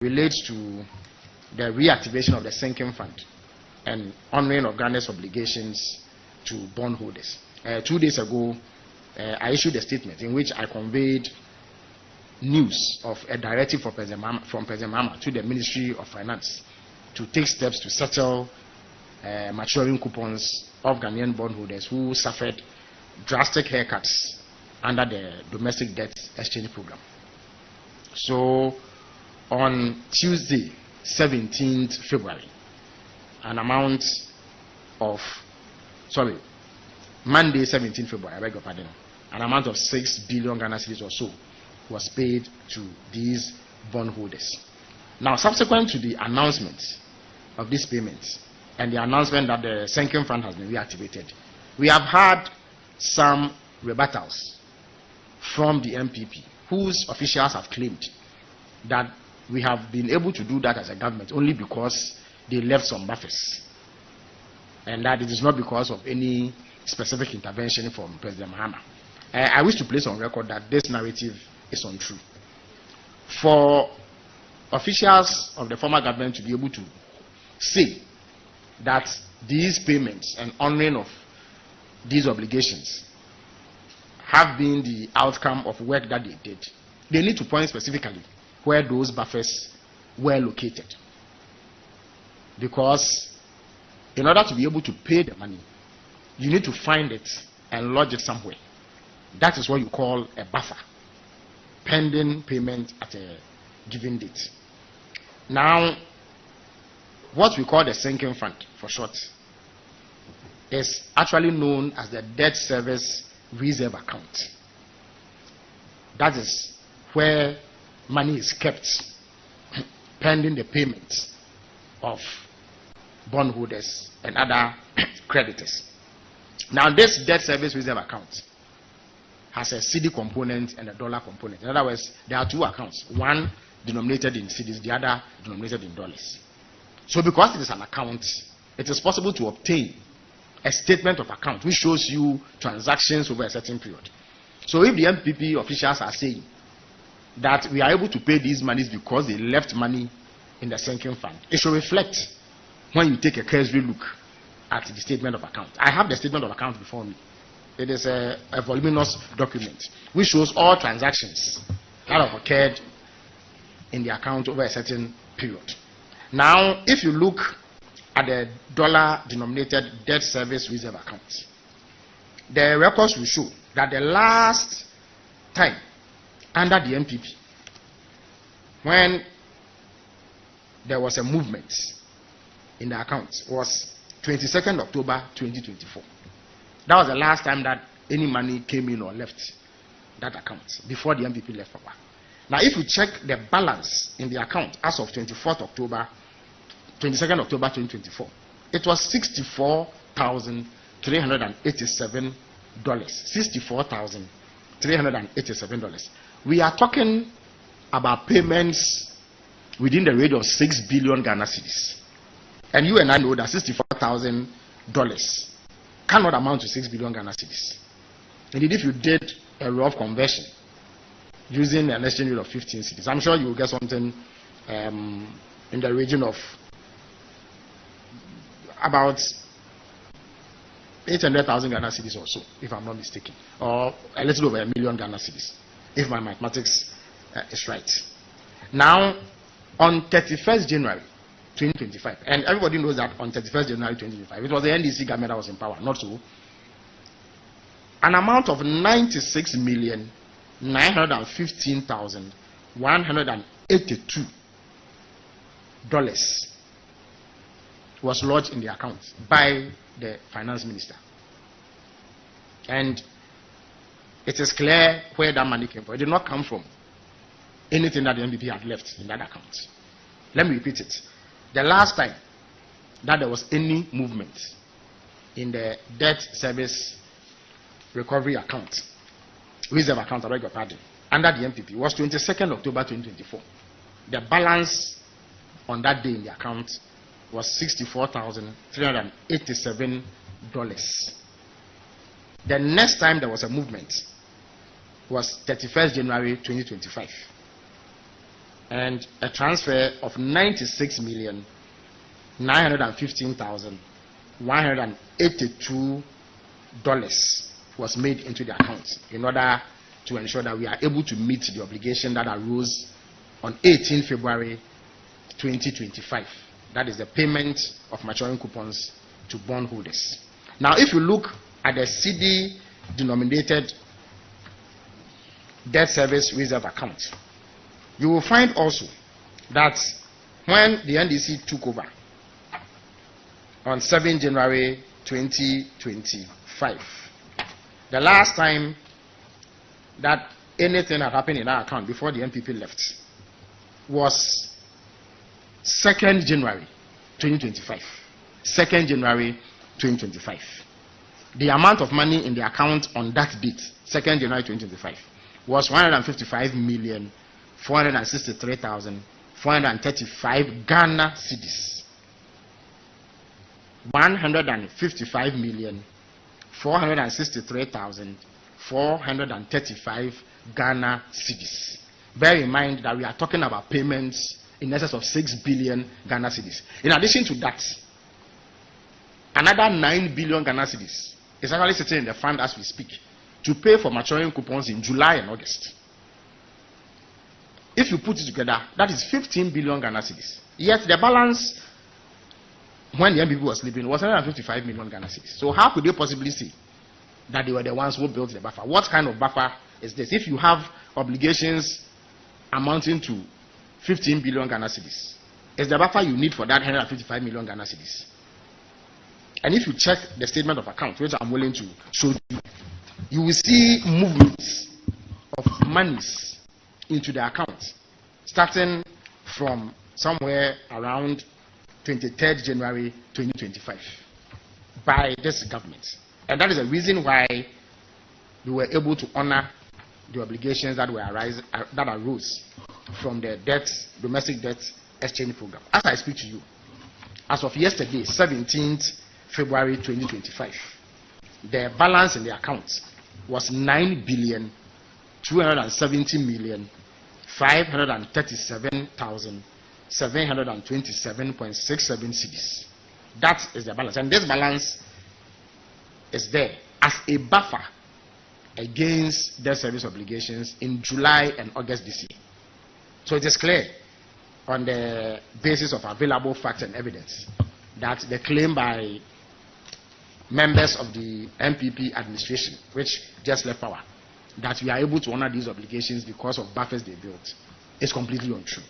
relates to the reactivation of the sinking fund and honoring of Ghana's obligations to bondholders. 2 days ago, I issued a statement in which I conveyed news of a directive from President Mahama to the Ministry of Finance to take steps to settle maturing coupons of Ghanaian bondholders who suffered drastic haircuts under the domestic debt exchange program. So on Tuesday, 17th February, Monday, 17th February, I beg your pardon, an amount of 6 billion Ghana cedis or so was paid to these bondholders. Now, subsequent to the announcement of these payments and the announcement that the sinking fund has been reactivated, we have had some rebuttals from the NPP, whose officials have claimed that we have been able to do that as a government only because they left some buffers, and that it is not because of any specific intervention from President Mahama. I wish to place on record that this narrative is untrue. For officials of the former government to be able to say that these payments and honoring of these obligations have been the outcome of work that they did, they need to point specifically where those buffers were located. Because in order to be able to pay the money, you need to find it and lodge it somewhere. That is what you call a buffer, pending payment at a given date. Now, what we call the sinking fund, for short, is actually known as the debt service reserve account. That is where money is kept pending the payment of bondholders and other creditors. Now, this debt service reserve account has a cedi component and a dollar component. In other words, there are two accounts, one denominated in cedis, the other denominated in dollars. So because it is an account, it is possible to obtain a statement of account which shows you transactions over a certain period. So if the NPP officials are saying that we are able to pay these monies because they left money in the sinking fund, it should reflect when you take a cursory look at the statement of account. I have the statement of account before me. It is a voluminous document which shows all transactions that have occurred in the account over a certain period. Now, if you look at the dollar-denominated debt service reserve account, the records will show that the last time under the NPP, when there was a movement in the account, was 22nd October 2024. That was the last time that any money came in or left that account before the NPP left power. Now, if you check the balance in the account as of 22nd October 2024, it was $64,387. $64,387. We are talking about payments within the range of 6 billion Ghana cedis. And you and I know that $64,000 cannot amount to 6 billion Ghana cedis. Indeed, if you did a rough conversion using an exchange rate of 15 cedis, I'm sure you will get something in the region of about 800,000 Ghana cedis or so, if I'm not mistaken, or a little over 1 million Ghana cedis, if my mathematics is right. Now, on 31st January 2025, and everybody knows that on 31st January 2025, it was the NDC government that was in power, not so. An amount of $96,915,182 was lodged in the account by the finance minister. And it is clear where that money came from. It did not come from anything that the NPP had left in that account. Let me repeat it. The last time that there was any movement in the debt service recovery account, reserve account, I beg your pardon, under the NPP was 22nd October 2024. The balance on that day in the account was $64,387. The next time there was a movement was 31st January 2025. and a transfer of $96,915,182 was made into the account in order to ensure that we are able to meet the obligation that arose on 18 February 2025. That is the payment of maturing coupons to bondholders. Now, if you look at the CD denominated debt service reserve account, you will find also that when the NDC took over on 7 January 2025, the last time that anything had happened in our account before the NPP left was 2nd January 2025. 2nd January 2025. The amount of money in the account on that date, 2nd January 2025, was 155,463,435 Ghana cedis. 155,463,435 Ghana cedis. Bear in mind that we are talking about payments in excess of 6 billion Ghana cedis. In addition to that, another 9 billion Ghana cedis is actually sitting in the fund as we speak to pay for maturing coupons in July and August. If you put it together, that is 15 billion Ghana cedis. Yet the balance when the NPP was sleeping was 155 million Ghana cedis. So how could they possibly say that they were the ones who built the buffer? What kind of buffer is this? If you have obligations amounting to 15 billion Ghana cedis, is the buffer you need for that 155 million Ghana cedis? And if you check the statement of account, which I'm willing to show you, you will see movements of monies into the account starting from somewhere around 23rd January 2025 by this government. And that is the reason why we were able to honor the obligations that arose from the domestic debt exchange program. As I speak to you, as of yesterday, 17th February 2025, the balance in the account was 9,270,537,727.67 cedis. That is the balance, and this balance is there as a buffer against debt service obligations in July and August this year. So it is clear on the basis of available facts and evidence that the claim by members of the NPP administration, which just left power, that we are able to honor these obligations because of buffers they built, is completely untrue.